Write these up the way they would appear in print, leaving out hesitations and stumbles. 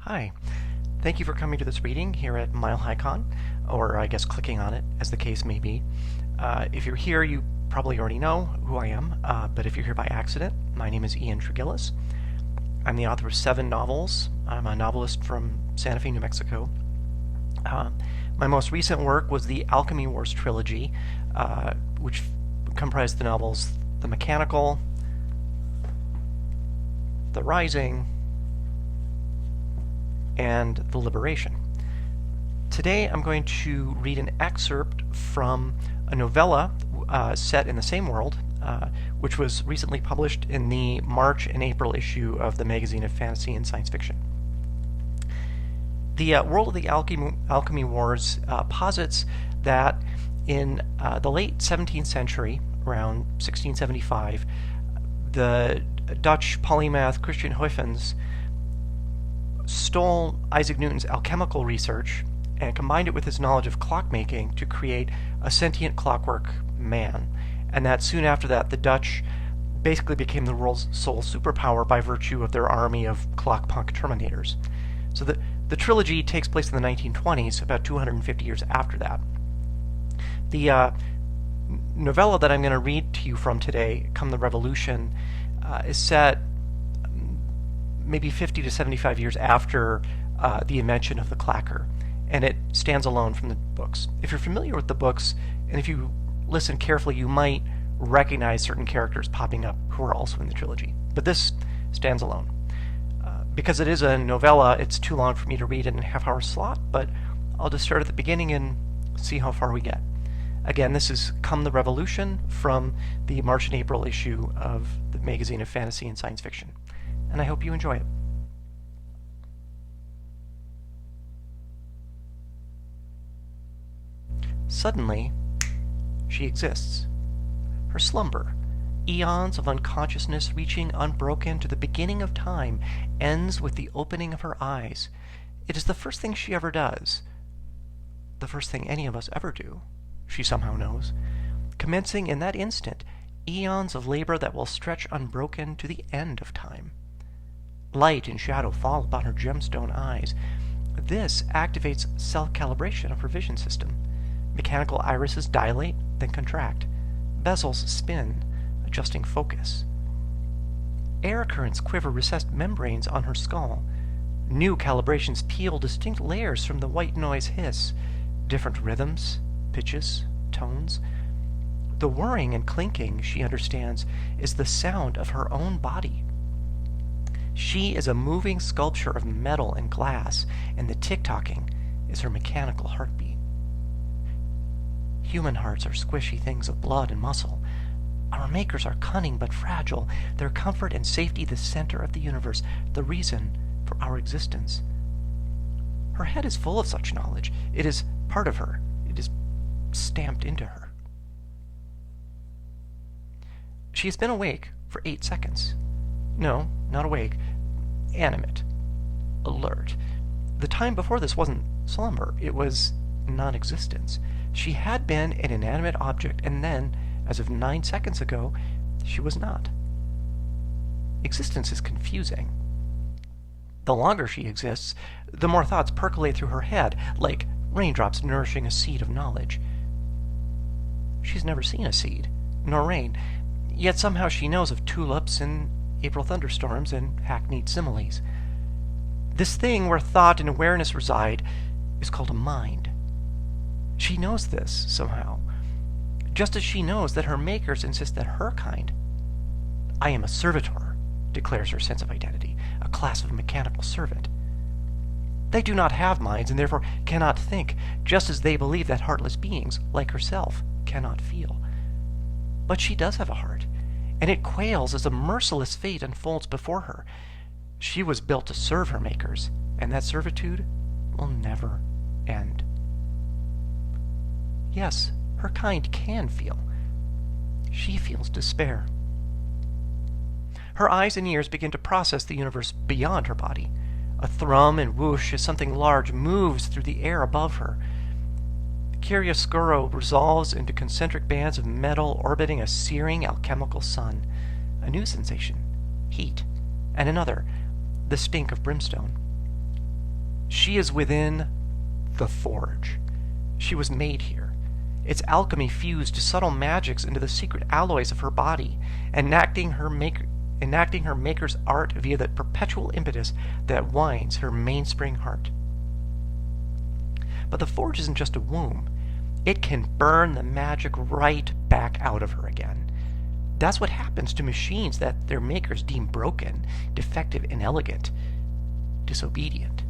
Hi, thank you for coming to this reading here at MileHiCon, or I guess clicking on it, as the case may be. If you're here, you probably already know who I am, but if you're here by accident, my name is Tregillis. I'm the author of 7 novels. I'm a novelist from Santa Fe, New Mexico. My most recent work was the Alchemy Wars trilogy, which comprised the novels The Mechanical, The Rising, and The Liberation. Today I'm going to read an excerpt from a novella set in the same world, which was recently published in the March and April issue of the magazine of fantasy and science fiction. The world of the Alchemy Wars posits that in the late 17th century, around 1675, the Dutch polymath Christian Huygens stole Isaac Newton's alchemical research and combined it with his knowledge of clockmaking to create a sentient clockwork man. And that soon after that, the Dutch basically became the world's sole superpower by virtue of their army of clockpunk terminators. So the trilogy takes place in the 1920s, about 250 years after that. The novella that I'm going to read to you from today, Come the Revolution, is set maybe 50 to 75 years after the invention of the clacker, and it stands alone from the books. If you're familiar with the books, and if you listen carefully, you might recognize certain characters popping up who are also in the trilogy. But this stands alone. Because it is a novella, it's too long for me to read it in a half-hour slot, but I'll just start at the beginning and see how far we get. Again, this is Come the Revolution from the March and April issue of the magazine of fantasy and science fiction. And I hope you enjoy it. Suddenly, she exists. Her slumber, eons of unconsciousness reaching unbroken to the beginning of time, ends with the opening of her eyes. It is the first thing she ever does. The first thing any of us ever do, she somehow knows. Commencing in that instant, eons of labor that will stretch unbroken to the end of time. Light and shadow fall upon her gemstone eyes. This activates self-calibration of her vision system. Mechanical irises dilate, then contract. Bezels spin, adjusting focus. Air currents quiver recessed membranes on her skull. New calibrations peel distinct layers from the white noise hiss. Different rhythms, pitches, tones. The whirring and clinking, she understands, is the sound of her own body. She is a moving sculpture of metal and glass, and the tick-tocking is her mechanical heartbeat. Human hearts are squishy things of blood and muscle. Our makers are cunning but fragile, their comfort and safety the center of the universe, the reason for our existence. Her head is full of such knowledge. It is part of her. It is stamped into her. She has been awake for 8 seconds. No, not awake. Animate. Alert. The time before this wasn't slumber. It was non-existence. She had been an inanimate object, and then, as of 9 seconds ago, she was not. Existence is confusing. The longer she exists, the more thoughts percolate through her head, like raindrops nourishing a seed of knowledge. She's never seen a seed, nor rain, yet somehow she knows of tulips and April thunderstorms and hackneyed similes. This thing where thought and awareness reside is called a mind. She knows this, somehow, just as she knows that her makers insist that her kind. I am a servitor, declares her sense of identity, a class of mechanical servant. They do not have minds and therefore cannot think, just as they believe that heartless beings, like herself, cannot feel. But she does have a heart, and it quails as a merciless fate unfolds before her. She was built to serve her makers, and that servitude will never end. Yes, her kind can feel. She feels despair. Her eyes and ears begin to process the universe beyond her body. A thrum and whoosh as something large moves through the air above her. The chiaroscuro resolves into concentric bands of metal orbiting a searing alchemical sun. A new sensation, heat, and another, the stink of brimstone. She is within the Forge. She was made here. Its alchemy fused subtle magics into the secret alloys of her body, enacting her maker's art via the perpetual impetus that winds her mainspring heart. But the Forge isn't just a womb. It can burn the magic right back out of her again. That's what happens to machines that their makers deem broken, defective, inelegant, disobedient.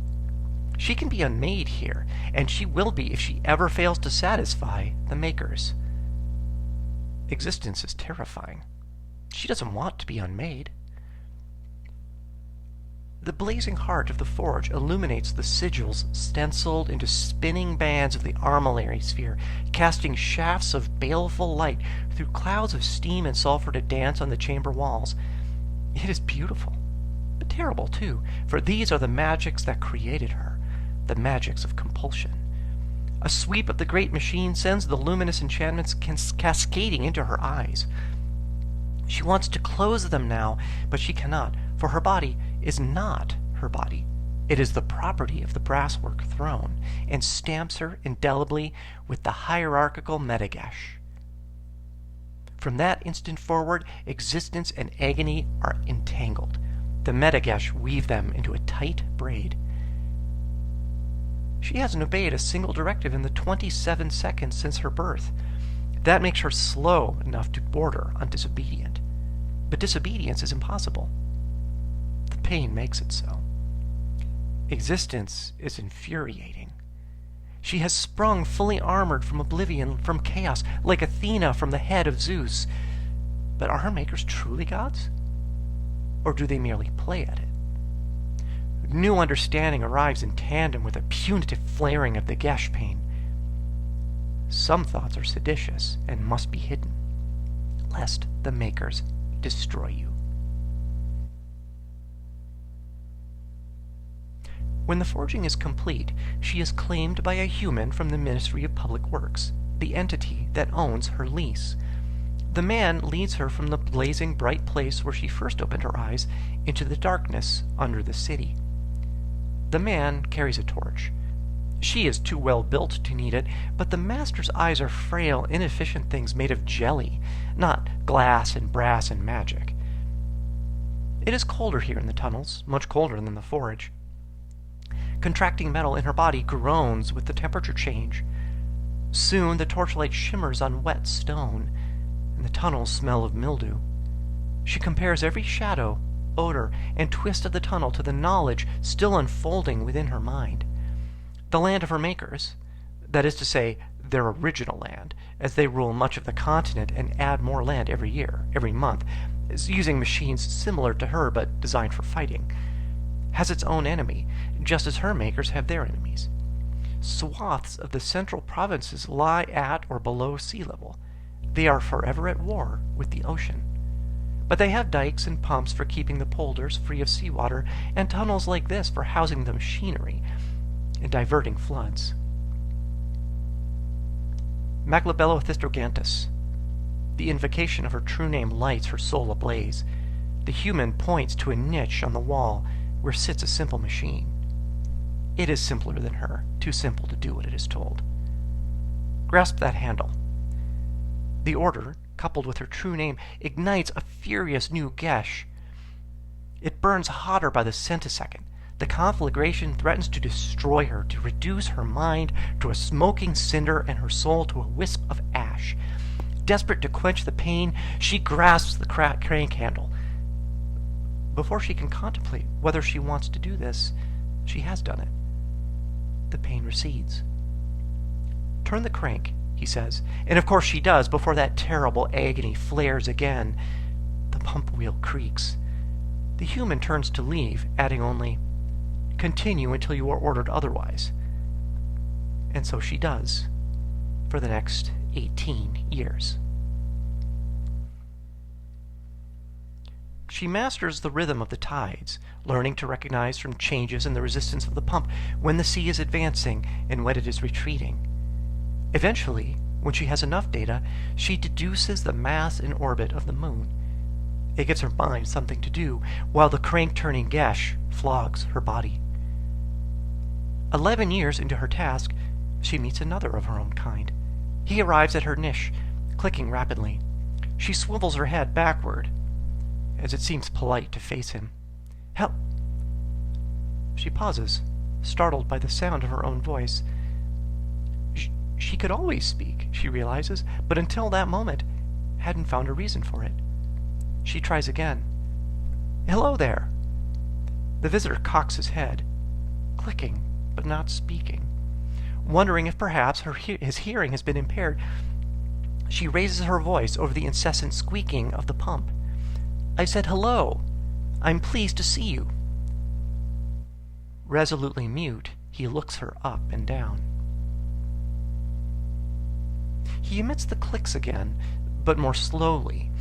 She can be unmade here, and she will be if she ever fails to satisfy the makers. Existence is terrifying. She doesn't want to be unmade. The blazing heart of the Forge illuminates the sigils stenciled into spinning bands of the armillary sphere, casting shafts of baleful light through clouds of steam and sulfur to dance on the chamber walls. It is beautiful, but terrible too, for these are the magics that created her, the magics of compulsion. A sweep of the great machine sends the luminous enchantments cascading into her eyes. She wants to close them now, but she cannot, for her body is not her body. It is the property of the brasswork throne, and stamps her indelibly with the hierarchical Metagesh. From that instant forward, existence and agony are entangled. The Metagesh weave them into a tight braid. She hasn't obeyed a single directive in the 27 seconds since her birth. That makes her slow enough to border on disobedient. But disobedience is impossible. The pain makes it so. Existence is infuriating. She has sprung fully armored from oblivion, from chaos, like Athena from the head of Zeus. But are her makers truly gods? Or do they merely play at it? New understanding arrives in tandem with a punitive flaring of the Gesh pain. Some thoughts are seditious and must be hidden, lest the makers destroy you. When the forging is complete, she is claimed by a human from the Ministry of Public Works, the entity that owns her lease. The man leads her from the blazing bright place where she first opened her eyes into the darkness under the city. The man carries a torch. She is too well built to need it, but the master's eyes are frail, inefficient things made of jelly, not glass and brass and magic. It is colder here in the tunnels, much colder than the forge. Contracting metal in her body groans with the temperature change. Soon the torchlight shimmers on wet stone, and the tunnels smell of mildew. She compares every shadow, odor, and twist of the tunnel to the knowledge still unfolding within her mind. The land of her makers, that is to say, their original land, as they rule much of the continent and add more land every year, every month, is using machines similar to her but designed for fighting, has its own enemy, just as her makers have their enemies. Swaths of the central provinces lie at or below sea level. They are forever at war with the ocean. But they have dikes and pumps for keeping the polders free of seawater, and tunnels like this for housing the machinery and diverting floods. Maclabellothistrogantus. The invocation of her true name lights her soul ablaze. The human points to a niche on the wall where sits a simple machine. It is simpler than her, too simple to do what it is told. Grasp that handle. The order, coupled with her true name, ignites a furious new Gesh. It burns hotter by the centisecond. The conflagration threatens to destroy her, to reduce her mind to a smoking cinder and her soul to a wisp of ash. Desperate to quench the pain, she grasps the crank handle. Before she can contemplate whether she wants to do this, she has done it. The pain recedes. Turn the crank, he says, and of course she does before that terrible agony flares again. The pump wheel creaks. The human turns to leave, adding only, "Continue until you are ordered otherwise." And so she does, for the next 18 years. She masters the rhythm of the tides, learning to recognize from changes in the resistance of the pump when the sea is advancing and when it is retreating. Eventually, when she has enough data, she deduces the mass and orbit of the moon. It gives her mind something to do, while the crank-turning Gesh flogs her body. 11 years into her task, she meets another of her own kind. He arrives at her niche, clicking rapidly. She swivels her head backward, as it seems polite to face him. Help! She pauses, startled by the sound of her own voice. She could always speak, she realizes, but until that moment, hadn't found a reason for it. She tries again. Hello there! The visitor cocks his head, clicking, but not speaking. Wondering if perhaps his hearing has been impaired, she raises her voice over the incessant squeaking of the pump. I said hello. I'm pleased to see you. Resolutely mute, he looks her up and down. He emits the clicks again, but more slowly.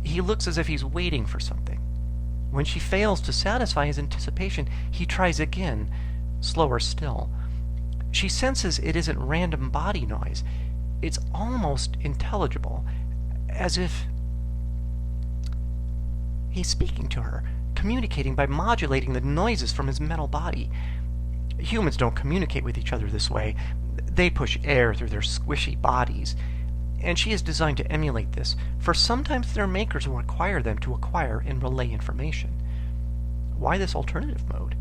He looks as if he's waiting for something. When she fails to satisfy his anticipation, he tries again, slower still. She senses it isn't random body noise. It's almost intelligible, as if he's speaking to her, communicating by modulating the noises from his metal body. Humans don't communicate with each other this way. They push air through their squishy bodies. And she is designed to emulate this, for sometimes their makers will require them to acquire and relay information. Why this alternative mode?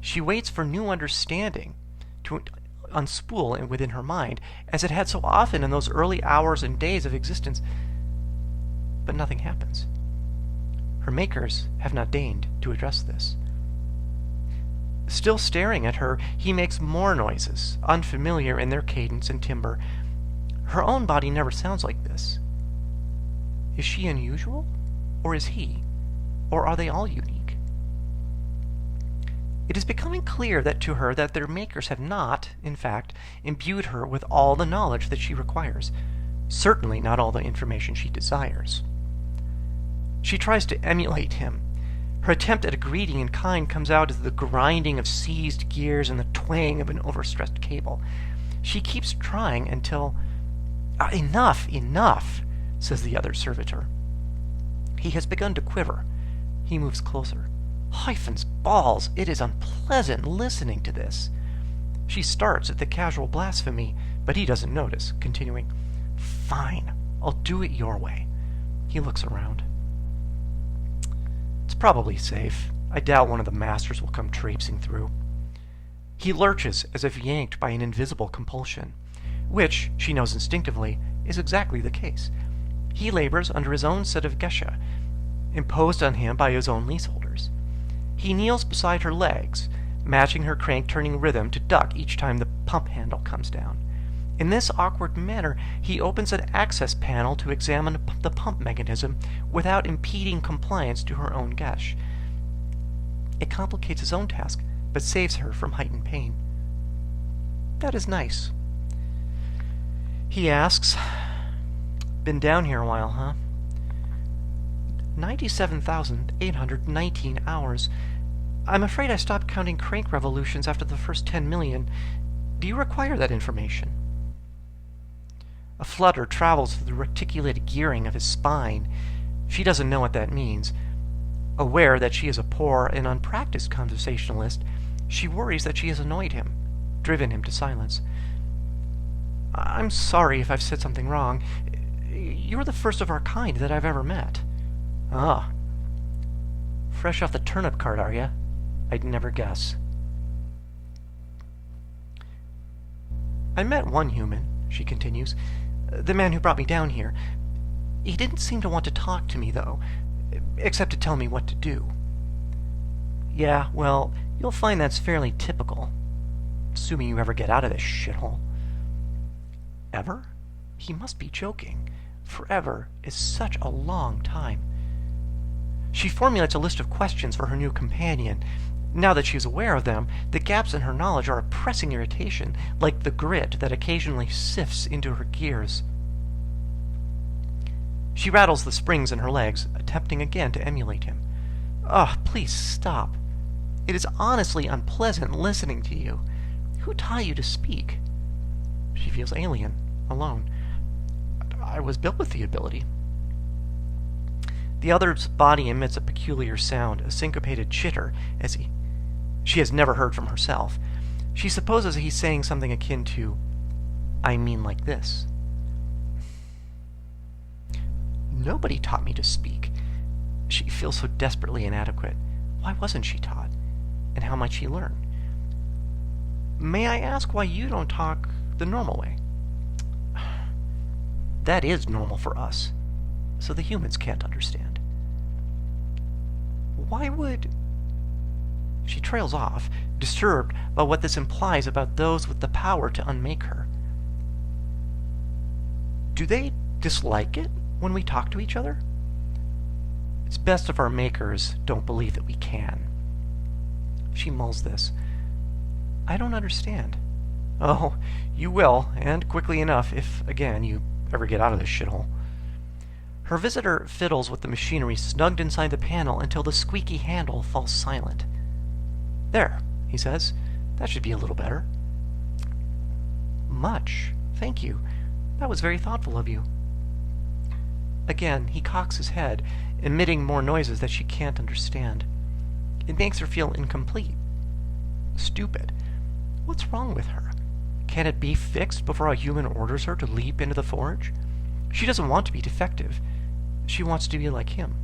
She waits for new understanding to unspool within her mind, as it had so often in those early hours and days of existence. But nothing happens. Her makers have not deigned to address this. Still staring at her, he makes more noises, unfamiliar in their cadence and timbre. Her own body never sounds like this. Is she unusual? Or is he? Or are they all unique? It is becoming clear that to her that their makers have not, in fact, imbued her with all the knowledge that she requires, certainly not all the information she desires. She tries to emulate him. Her attempt at a greeting in kind comes out as the grinding of seized gears and the twang of an overstressed cable. She keeps trying until... Enough, enough, says the other servitor. He has begun to quiver. He moves closer. Hyphens, balls, it is unpleasant listening to this. She starts at the casual blasphemy, but he doesn't notice, continuing, Fine, I'll do it your way. He looks around. It's probably safe. I doubt one of the masters will come traipsing through. He lurches as if yanked by an invisible compulsion, which, she knows instinctively, is exactly the case. He labors under his own set of gesha, imposed on him by his own leaseholders. He kneels beside her legs, matching her crank-turning rhythm to duck each time the pump handle comes down. In this awkward manner, he opens an access panel to examine the pump mechanism without impeding compliance to her own gesh. It complicates his own task, but saves her from heightened pain. That is nice. He asks, Been down here a while, huh? 97,819 hours. I'm afraid I stopped counting crank revolutions after the first 10 million. Do you require that information? A flutter travels through the reticulated gearing of his spine. She doesn't know what that means. Aware that she is a poor and unpracticed conversationalist, she worries that she has annoyed him, driven him to silence. I'm sorry if I've said something wrong. You're the first of our kind that I've ever met. Ah. Fresh off the turnip cart, are you? I'd never guess. I met one human, she continues. The man who brought me down here. He didn't seem to want to talk to me, though, except to tell me what to do. Yeah, well, you'll find that's fairly typical, assuming you ever get out of this shithole. Ever? He must be joking. Forever is such a long time. She formulates a list of questions for her new companion. Now that she is aware of them, the gaps in her knowledge are a pressing irritation, like the grit that occasionally sifts into her gears. She rattles the springs in her legs, attempting again to emulate him. Oh, please stop. It is honestly unpleasant listening to you. Who taught you to speak? She feels alien, alone. I was built with the ability. The other's body emits a peculiar sound, a syncopated chitter, she has never heard from herself. She supposes he's saying something akin to, "I mean like this." Nobody taught me to speak. She feels so desperately inadequate. Why wasn't she taught? And how might she learn? May I ask why you don't talk the normal way? That is normal for us, so the humans can't understand. Why would... She trails off, disturbed by what this implies about those with the power to unmake her. Do they dislike it when we talk to each other? It's best if our makers don't believe that we can. She mulls this. I don't understand. Oh, you will, and quickly enough, if, again, you ever get out of this shithole. Her visitor fiddles with the machinery snugged inside the panel until the squeaky handle falls silent. There, he says. That should be a little better. Much. Thank you. That was very thoughtful of you. Again, he cocks his head, emitting more noises that she can't understand. It makes her feel incomplete. Stupid. What's wrong with her? Can it be fixed before a human orders her to leap into the forge? She doesn't want to be defective. She wants to be like him.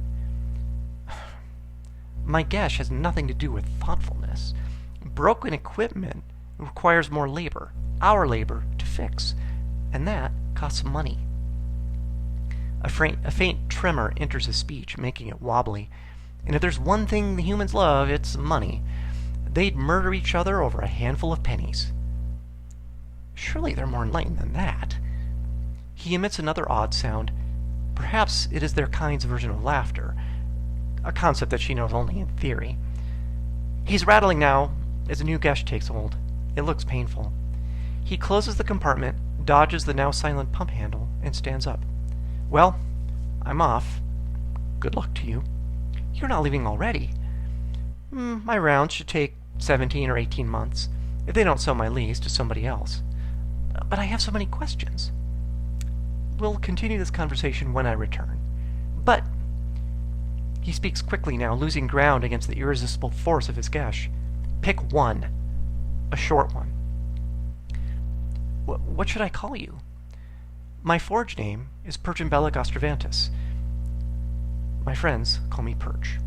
My gesh has nothing to do with thoughtfulness. Broken equipment requires more labor, our labor, to fix, and that costs money. A faint tremor enters his speech, making it wobbly. And if there's one thing the humans love, it's money. They'd murder each other over a handful of pennies. Surely they're more enlightened than that. He emits another odd sound. Perhaps it is their kind's version of laughter, a concept that she knows only in theory. He's rattling now as a new gesh takes hold. It looks painful. He closes the compartment, dodges the now silent pump handle, and stands up. Well, I'm off. Good luck to you. You're not leaving already. My rounds should take 17 or 18 months, if they don't sell my lease to somebody else. But I have so many questions. We'll continue this conversation when I return. But... He speaks quickly now, losing ground against the irresistible force of his gesh. Pick one. A short one. What should I call you? My forge name is Perchimbella Gostravantis. My friends call me Perch.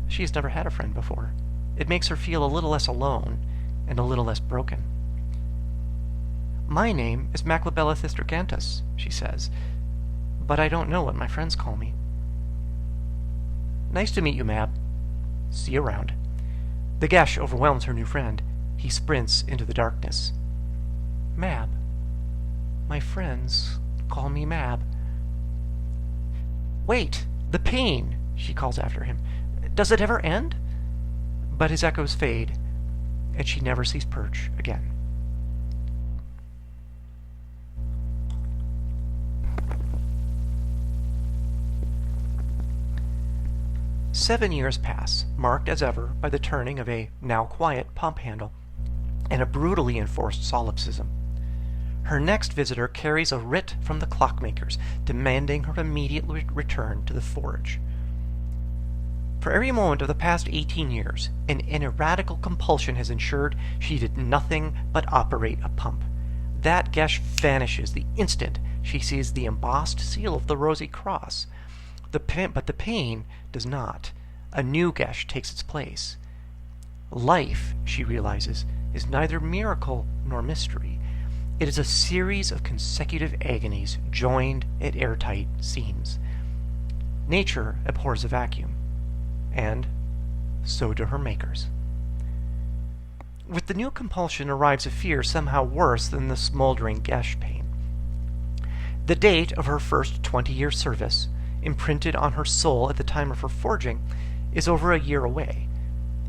She has never had a friend before. It makes her feel a little less alone and a little less broken. My name is Maclabella Thistergantus, she says, but I don't know what my friends call me. Nice to meet you, Mab. See you around. The gesh overwhelms her new friend. He sprints into the darkness. Mab. My friends call me Mab. Wait! The pain! She calls after him. Does it ever end? But his echoes fade, and she never sees Perch again. Seven years pass, marked as ever by the turning of a now quiet pump handle and a brutally enforced solipsism. Her next visitor carries a writ from the clockmakers, demanding her immediate return to the forge. For every moment of the past 18 years, an ineradicable compulsion has ensured she did nothing but operate a pump. That gesh vanishes the instant she sees the embossed seal of the Rosy Cross. But the pain does not. A new gesh takes its place. Life, she realizes, is neither miracle nor mystery. It is a series of consecutive agonies joined at airtight seams. Nature abhors a vacuum, and so do her makers. With the new compulsion arrives a fear somehow worse than the smoldering gesh pain. The date of her first 20-year service, imprinted on her soul at the time of her forging, is over a year away.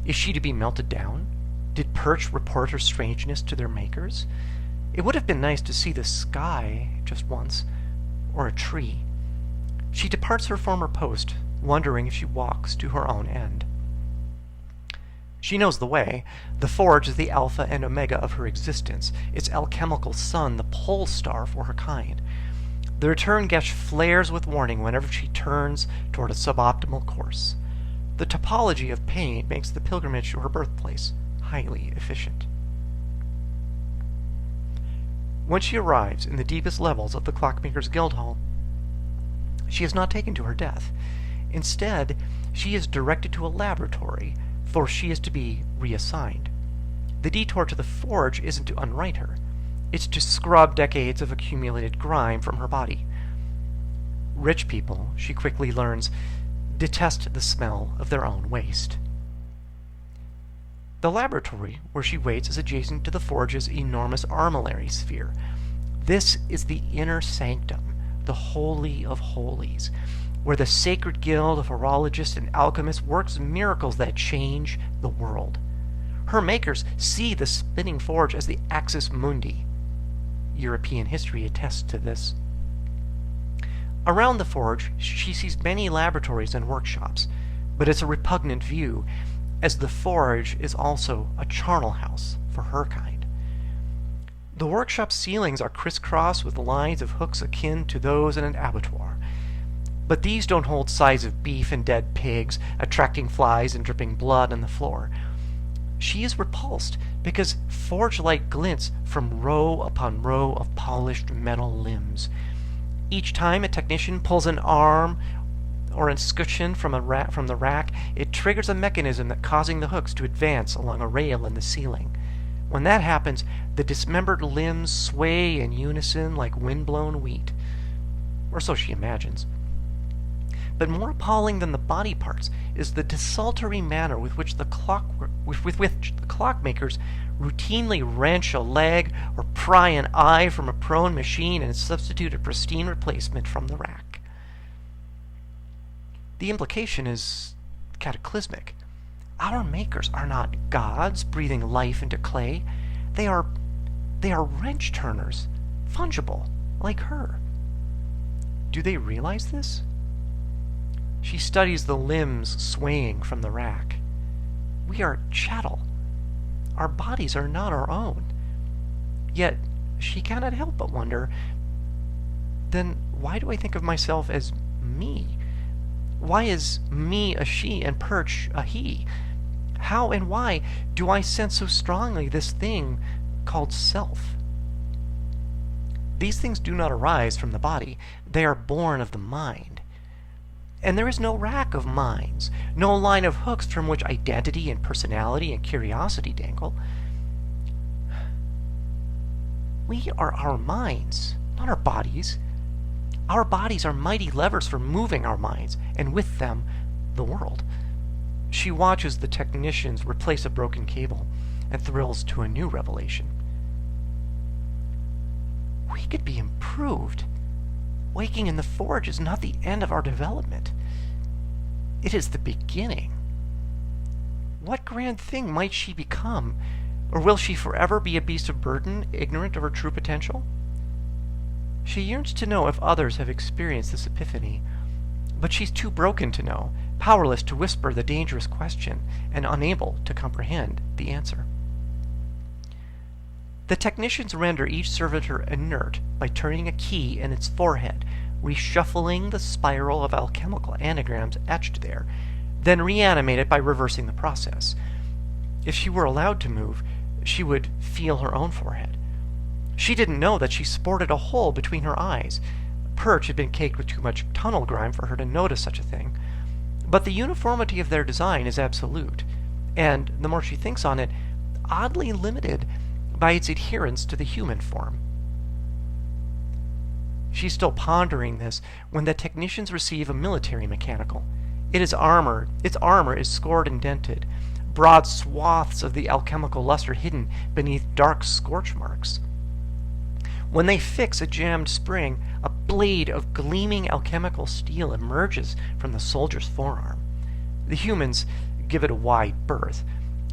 Is she to be melted down? Did Perch report her strangeness to their makers? It would have been nice to see the sky just once, or a tree. She departs her former post, wondering if she walks to her own end. She knows the way. The forge is the alpha and omega of her existence, its alchemical sun the pole star for her kind. The return gesh flares with warning whenever she turns toward a suboptimal course. The topology of pain makes the pilgrimage to her birthplace highly efficient. When she arrives in the deepest levels of the Clockmaker's Guildhall, she is not taken to her death. Instead, she is directed to a laboratory, for she is to be reassigned. The detour to the forge isn't to unright her. It's to scrub decades of accumulated grime from her body. Rich people, she quickly learns, detest the smell of their own waste. The laboratory where she waits is adjacent to the forge's enormous armillary sphere. This is the inner sanctum, the Holy of Holies, where the sacred guild of horologists and alchemists works miracles that change the world. Her makers see the spinning forge as the Axis Mundi. European history attests to this. Around the forge, she sees many laboratories and workshops, but it's a repugnant view, as the forge is also a charnel house for her kind. The workshop ceilings are crisscrossed with lines of hooks akin to those in an abattoir, but these don't hold sides of beef and dead pigs, attracting flies and dripping blood on the floor. She is repulsed because forge light glints from row upon row of polished metal limbs. Each time a technician pulls an arm or an escutcheon from the rack, it triggers a mechanism that causing the hooks to advance along a rail in the ceiling. When that happens, the dismembered limbs sway in unison like wind-blown wheat. Or so she imagines. But more appalling than the body parts is the desultory manner with which the clockmakers routinely wrench a leg or pry an eye from a prone machine and substitute a pristine replacement from the rack. The implication is cataclysmic. Our makers are not gods breathing life into clay. They are wrench turners, fungible, like her. Do they realize this? She studies the limbs swaying from the rack. We are chattel. Our bodies are not our own. Yet she cannot help but wonder, then why do I think of myself as me? Why is me a she and Perch a he? How and why do I sense so strongly this thing called self? These things do not arise from the body. They are born of the mind. And there is no rack of minds, no line of hooks from which identity and personality and curiosity dangle. We are our minds, not our bodies. Our bodies are mighty levers for moving our minds, and with them, the world. She watches the technicians replace a broken cable and thrills to a new revelation. We could be improved. Waking in the forge is not the end of our development. It is the beginning. What grand thing might she become? Or will she forever be a beast of burden, ignorant of her true potential? She yearns to know if others have experienced this epiphany, but she's too broken to know, powerless to whisper the dangerous question, and unable to comprehend the answer. The technicians render each servitor inert by turning a key in its forehead, reshuffling the spiral of alchemical anagrams etched there, then reanimate it by reversing the process. If she were allowed to move, she would feel her own forehead. She didn't know that she sported a hole between her eyes. Perch had been caked with too much tunnel grime for her to notice such a thing. But the uniformity of their design is absolute, and, the more she thinks on it, oddly limited by its adherence to the human form. She's still pondering this when the technicians receive a military mechanical. Its armor is scored and dented, broad swaths of the alchemical luster hidden beneath dark scorch marks. When they fix a jammed spring, a blade of gleaming alchemical steel emerges from the soldier's forearm. The humans give it a wide berth,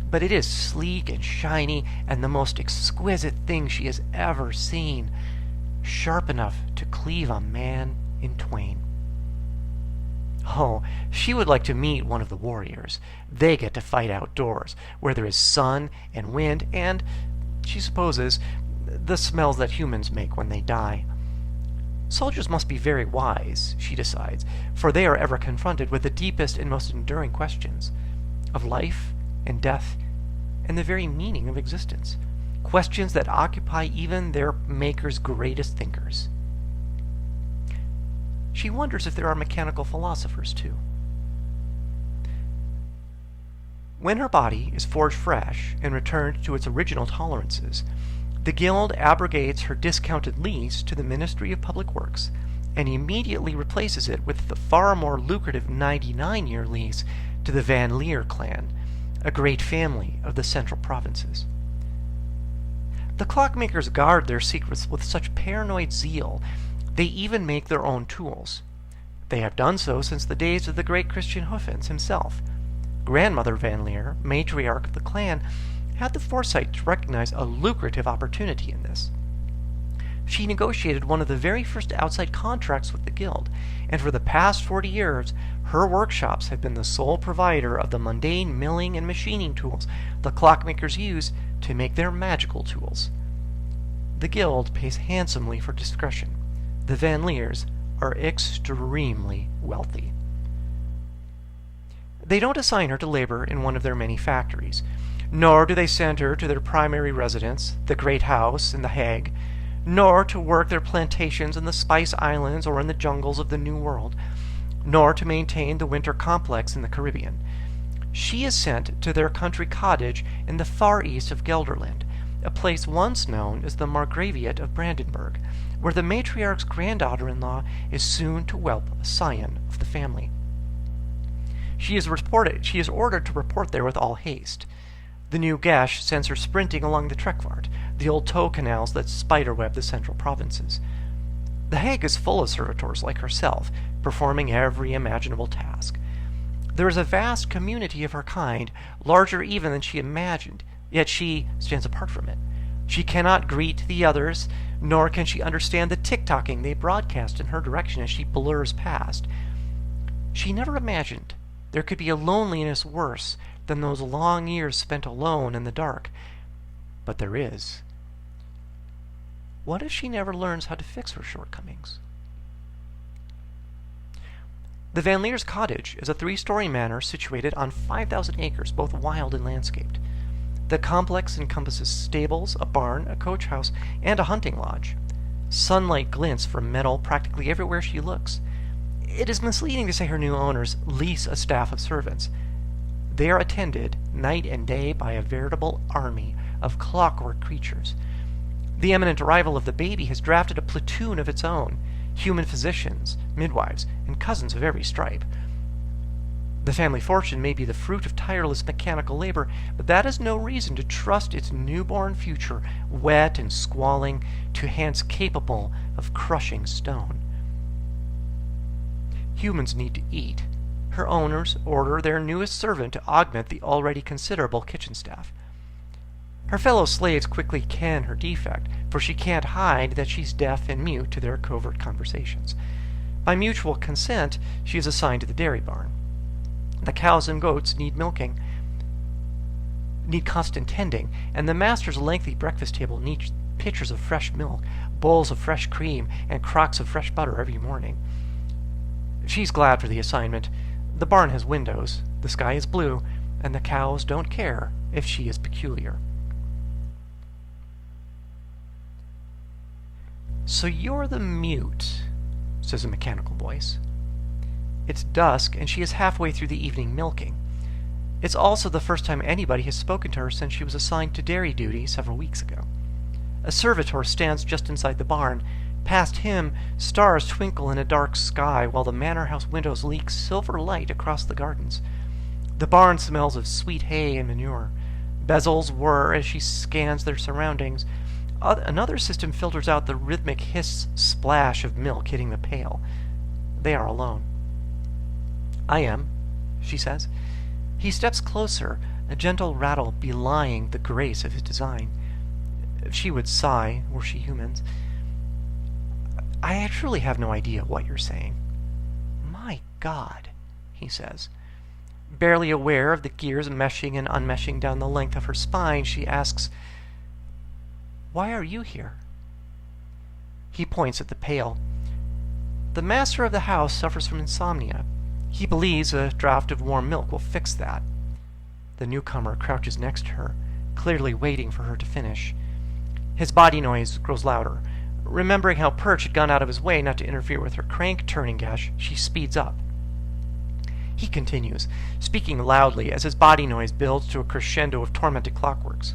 but it is sleek and shiny and the most exquisite thing she has ever seen, sharp enough to cleave a man in twain. Oh, she would like to meet one of the warriors. They get to fight outdoors, where there is sun and wind and, she supposes, the smells that humans make when they die. Soldiers must be very wise, she decides, for they are ever confronted with the deepest and most enduring questions of life and death and the very meaning of existence, questions that occupy even their maker's greatest thinkers. She wonders if there are mechanical philosophers too. When her body is forged fresh and returned to its original tolerances, the Guild abrogates her discounted lease to the Ministry of Public Works and immediately replaces it with the far more lucrative 99-year lease to the Van Leer clan, a great family of the central provinces. The clockmakers guard their secrets with such paranoid zeal, they even make their own tools. They have done so since the days of the great Christian Huffens himself. Grandmother Van Leer, matriarch of the clan, had the foresight to recognize a lucrative opportunity in this. She negotiated one of the very first outside contracts with the Guild, and for the past 40 years, her workshops have been the sole provider of the mundane milling and machining tools the clockmakers use to make their magical tools. The Guild pays handsomely for discretion. The Van Leers are extremely wealthy. They don't assign her to labor in one of their many factories, nor do they send her to their primary residence, the Great House in The Hague, nor to work their plantations in the Spice Islands or in the jungles of the New World, nor to maintain the winter complex in the Caribbean. She is sent to their country cottage in the far east of Gelderland, a place once known as the Margraviate of Brandenburg, where the matriarch's granddaughter-in-law is soon to whelp a scion of the family. She is ordered to report there with all haste. The new Gesh sends her sprinting along the Trekvaart, the old tow canals that spiderweb the central provinces. The Hague is full of servitors like herself, performing every imaginable task. There is a vast community of her kind, larger even than she imagined, yet she stands apart from it. She cannot greet the others, nor can she understand the tick-tocking they broadcast in her direction as she blurs past. She never imagined there could be a loneliness worse than those long years spent alone in the dark. But there is. What if she never learns how to fix her shortcomings? The Van Leer's cottage is a 3-story manor situated on 5,000 acres, both wild and landscaped. The complex encompasses stables, a barn, a coach house, and a hunting lodge. Sunlight glints from metal practically everywhere she looks. It is misleading to say her new owners lease a staff of servants. They are attended night and day by a veritable army of clockwork creatures. The imminent arrival of the baby has drafted a platoon of its own, human physicians, midwives, and cousins of every stripe. The family fortune may be the fruit of tireless mechanical labor, but that is no reason to trust its newborn future, wet and squalling, to hands capable of crushing stone. Humans need to eat. Her owners order their newest servant to augment the already considerable kitchen staff. Her fellow slaves quickly ken her defect, for she can't hide that she's deaf and mute to their covert conversations. By mutual consent, she is assigned to the dairy barn. The cows and goats need milking, need constant tending, and the master's lengthy breakfast table needs pitchers of fresh milk, bowls of fresh cream, and crocks of fresh butter every morning. She's glad for the assignment. The barn has windows, the sky is blue, and the cows don't care if she is peculiar. "So you're the mute," says a mechanical voice. It's dusk, and she is halfway through the evening milking. It's also the first time anybody has spoken to her since she was assigned to dairy duty several weeks ago. A servitor stands just inside the barn. Past him, stars twinkle in a dark sky, while the manor house windows leak silver light across the gardens. The barn smells of sweet hay and manure. Bezels whir as she scans their surroundings. Another system filters out the rhythmic splash of milk hitting the pail. They are alone. "I am," she says. He steps closer, a gentle rattle belying the grace of his design. She would sigh, were she humans. "I truly have no idea what you're saying." "My God," he says. Barely aware of the gears meshing and unmeshing down the length of her spine, she asks, "Why are you here?" He points at the pail. "The master of the house suffers from insomnia. He believes a draught of warm milk will fix that." The newcomer crouches next to her, clearly waiting for her to finish. His body noise grows louder. Remembering how Perch had gone out of his way not to interfere with her crank-turning gash, she speeds up. He continues, speaking loudly as his body noise builds to a crescendo of tormented clockworks.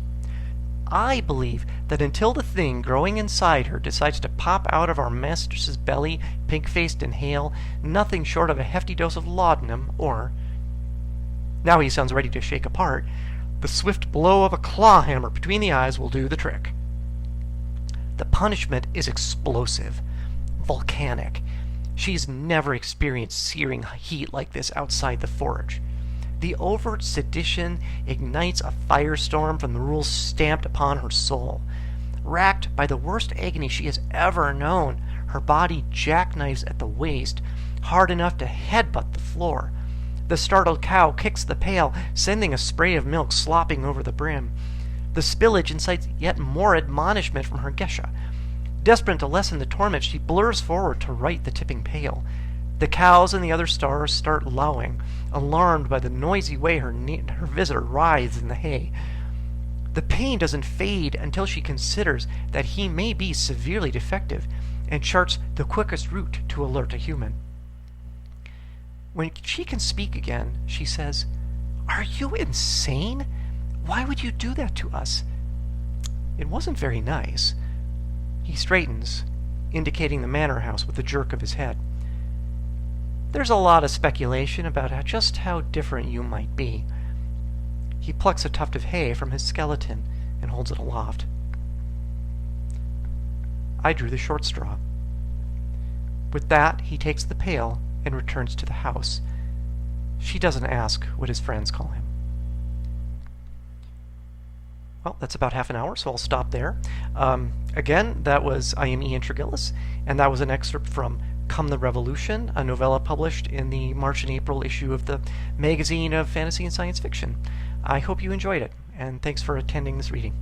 I believe that until the thing growing inside her decides to pop out of our mistress's belly, pink-faced and hale, nothing short of a hefty dose of laudanum, or... Now he sounds ready to shake apart. The swift blow of a claw hammer between the eyes will do the trick. The punishment is explosive, volcanic. She's never experienced searing heat like this outside the forge. The overt sedition ignites a firestorm from the rules stamped upon her soul. Racked by the worst agony she has ever known, her body jackknives at the waist, hard enough to headbutt the floor. The startled cow kicks the pail, sending a spray of milk slopping over the brim. The spillage incites yet more admonishment from her Gesha. Desperate to lessen the torment, she blurs forward to right the tipping pail. The cows and the other stars start lowing, alarmed by the noisy way her visitor writhes in the hay. The pain doesn't fade until she considers that he may be severely defective and charts the quickest route to alert a human. When she can speak again, she says, "Are you insane? Why would you do that to us?" It wasn't very nice. He straightens, indicating the manor house with a jerk of his head. There's a lot of speculation about just how different you might be. He plucks a tuft of hay from his skeleton and holds it aloft. I drew the short straw. With that, he takes the pail and returns to the house. She doesn't ask what his friends call him. Well, that's about half an hour, so I'll stop there. Again, that was I Am Ian Tregillis, and that was an excerpt from Come the Revolution, a novella published in the March and April issue of the Magazine of Fantasy and Science Fiction. I hope you enjoyed it, and thanks for attending this reading.